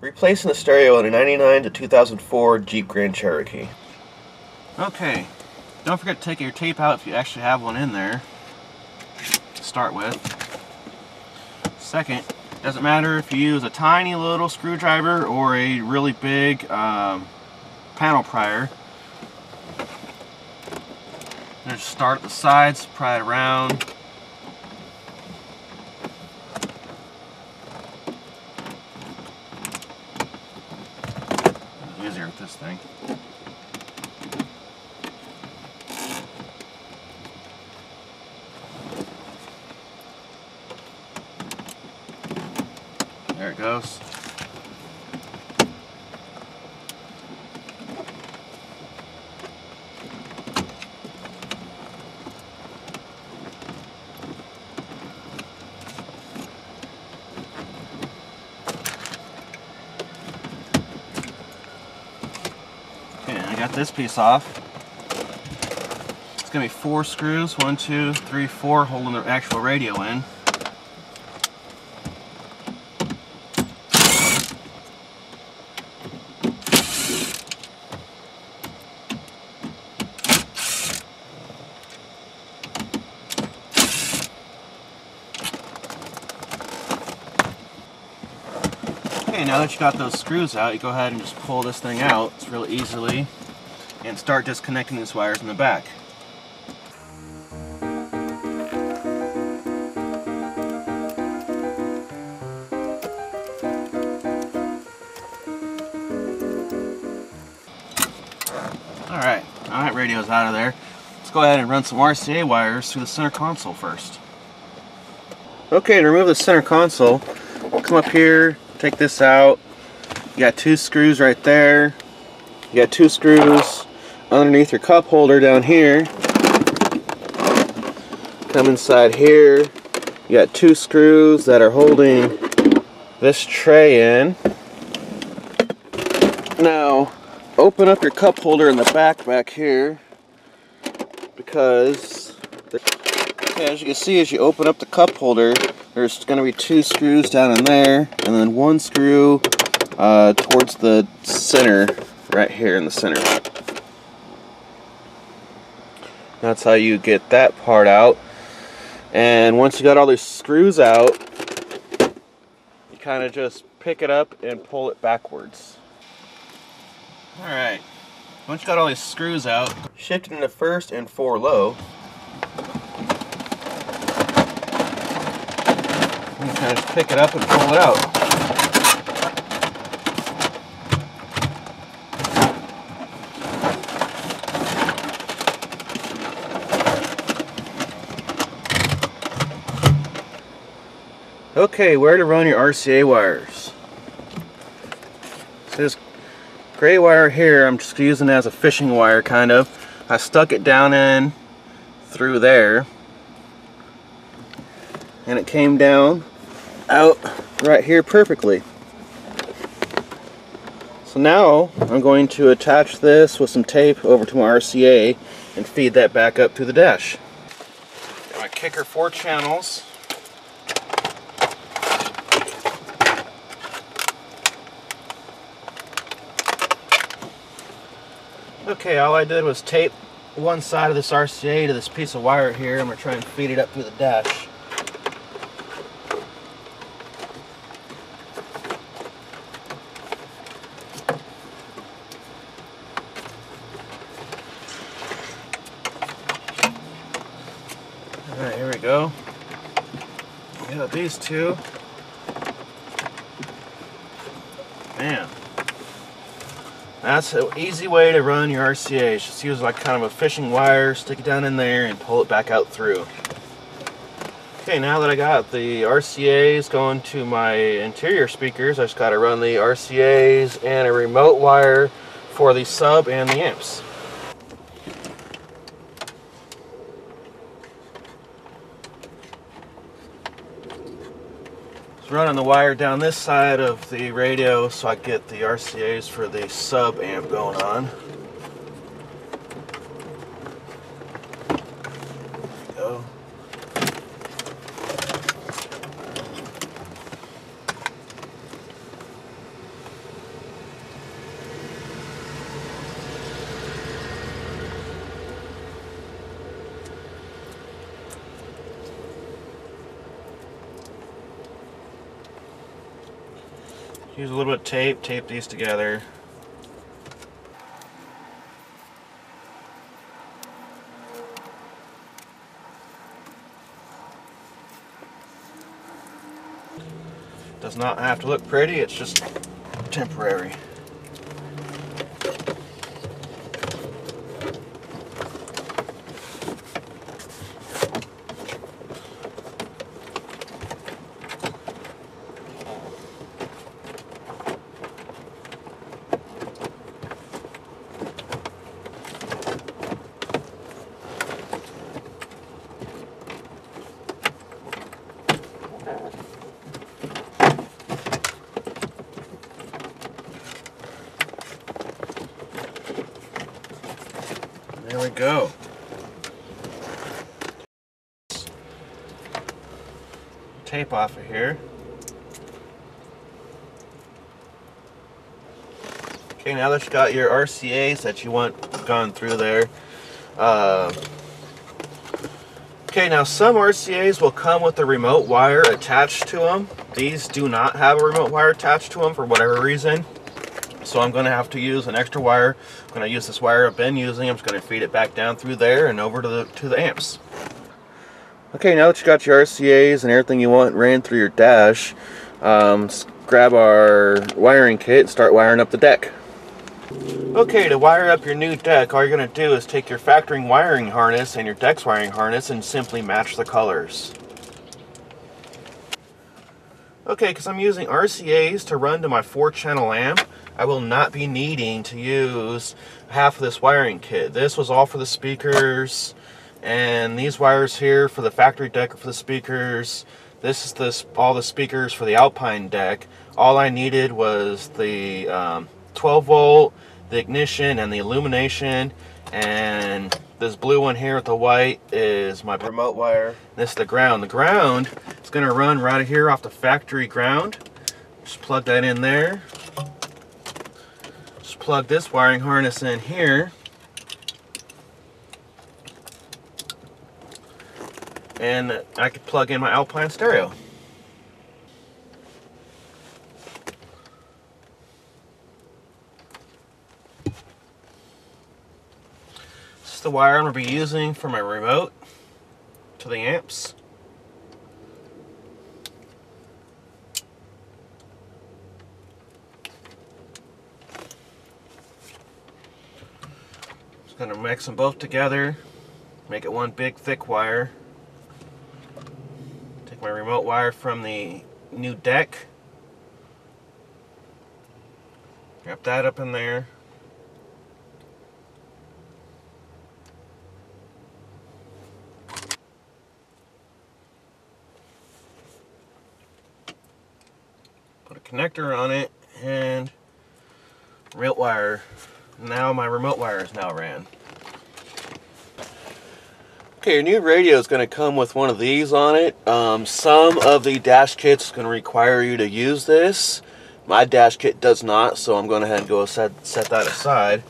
Replacing the stereo in a 99 to 2004 Jeep Grand Cherokee. Okay, don't forget to take your tape out if you actually have one in there to start with. Second, doesn't matter if you use a tiny little screwdriver or a really big panel prier. Just start at the sides, pry it around. Easier with this thing. There it goes. Okay, I got this piece off. It's gonna be 4 screws, 1, 2, 3, 4, holding the actual radio in. Okay, now that you got those screws out, you go ahead and just pull this thing out. It's really easily, and start disconnecting these wires in the back. Alright, now that radio's out of there, let's go ahead and run some RCA wires through the center console first. Okay, to remove the center console, come up here, take this out. You got 2 screws right there. You got 2 screws underneath your cup holder down here. Come inside here. You got 2 screws that are holding this tray in. Now, open up your cup holder in the back here, because as you can see, as you open up the cup holder, there's going to be 2 screws down in there, and then 1 screw towards the center, right here in the center. That's how you get that part out. And once you got all these screws out, you kind of just pick it up and pull it backwards. Alright, once you got all these screws out, Shift it into first and 4 low. you kind of just pick it up and pull it out. Okay, where to run your RCA wires. So this gray wire here, I'm just using it as a fishing wire, kind of. I stuck it down in through there, and it came down out right here perfectly. So now I'm going to attach this with some tape over to my RCA and feed that back up to the dash. Got my kicker 4 channels. Okay, all I did was tape one side of this RCA to this piece of wire here. I'm going to try and feed it up through the dash. Alright, here we go. We got these 2. Man. That's an easy way to run your RCAs. Just use like kind of a fishing wire, stick it down in there, and pull it back out through. Okay, now that I got the RCAs going to my interior speakers, I just got to run the RCAs and a remote wire for the sub and the amps. Just running the wire down this side of the radio so I get the RCAs for the sub amp going on. There we go. Use a little bit of tape, tape these together. Does not have to look pretty, it's just temporary. There we go. Tape off of here. Okay, now that you got your RCAs that you want gone through there. Okay, now some RCAs will come with a remote wire attached to them. These do not have a remote wire attached to them for whatever reason. So I'm going to have to use an extra wire. I'm going to use this wire I've been using. I'm just going to feed it back down through there and over to the amps. Okay, now that you got your RCAs and everything you want ran through your dash, let's grab our wiring kit and start wiring up the deck. Okay, to wire up your new deck, all you're going to do is take your factory wiring harness and your deck's wiring harness and simply match the colors. Okay, because I'm using RCAs to run to my 4-channel amp, I will not be needing to use half of this wiring kit. This was all for the speakers, and these wires here for the factory deck are for the speakers. This is all the speakers for the Alpine deck. All I needed was the 12 volt, the ignition, and the illumination, and this blue one here with the white is my remote wire. This is the ground. The ground is going to run right here off the factory ground. Just plug that in there. Just plug this wiring harness in here. And I could plug in my Alpine stereo. This is the wire I'm going to be using for my remote to the amps. Just going to mix them both together, make it one big thick wire. Take my remote wire from the new deck, wrap that up in there. Put a connector on it and remote wire. Now my remote wire is now ran. Okay, your new radio is going to come with one of these on it. Some of the dash kits are going to require you to use this. My dash kit does not, so I'm going to head and set that aside.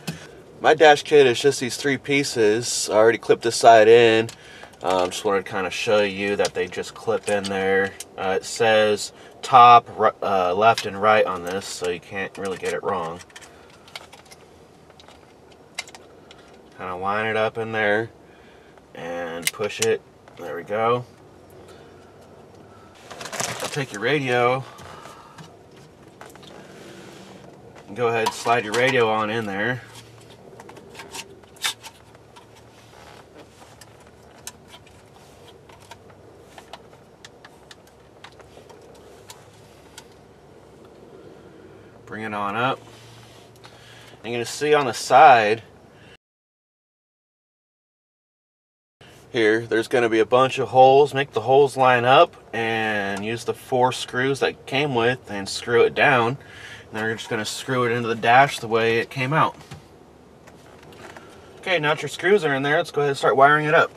My dash kit is just these 3 pieces. I already clipped this side in. Just wanted to kind of show you that they just clip in there. It says top, left, and right on this, so you can't really get it wrong. Kind of line it up in there and push it. There we go. Take your radio and go ahead and slide your radio on in there. Bring it on up. And you're going to see on the side here, there's going to be a bunch of holes. Make the holes line up and use the 4 screws that came with and screw it down. And then we're just going to screw it into the dash the way it came out. Okay, now that your screws are in there, let's go ahead and start wiring it up.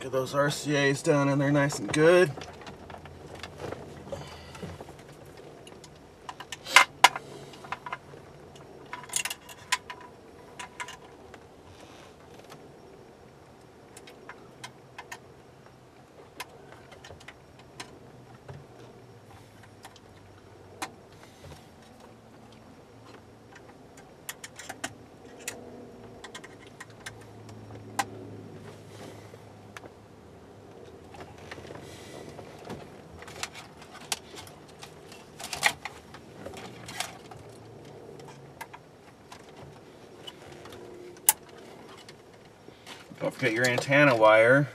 Get those RCAs down in there nice and good. Don't forget your antenna wire.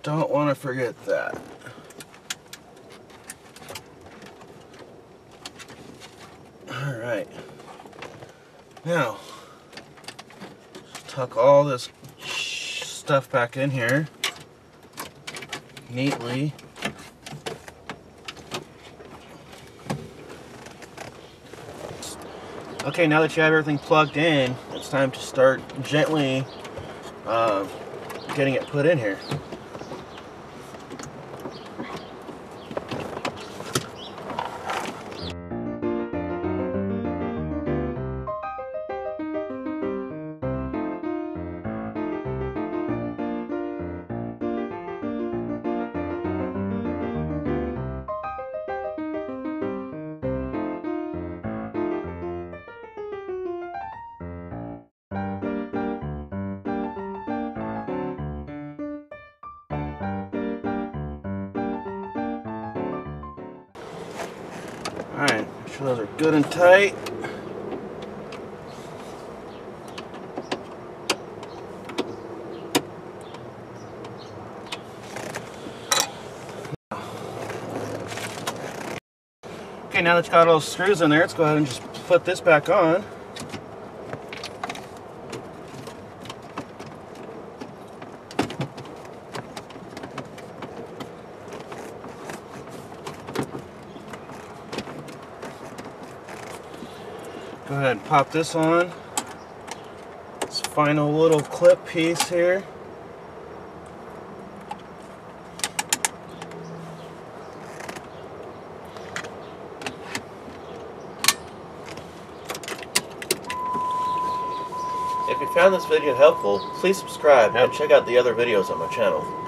Don't want to forget that. Alright. Now, just tuck all this stuff back in here neatly. Okay, now that you have everything plugged in, it's time to start gently getting it put in here. Alright, make sure those are good and tight. Okay, now that you've got all those screws in there, let's go ahead and just put this back on. Go ahead and pop this on. This final little clip piece here. If you found this video helpful, please subscribe and check out the other videos on my channel.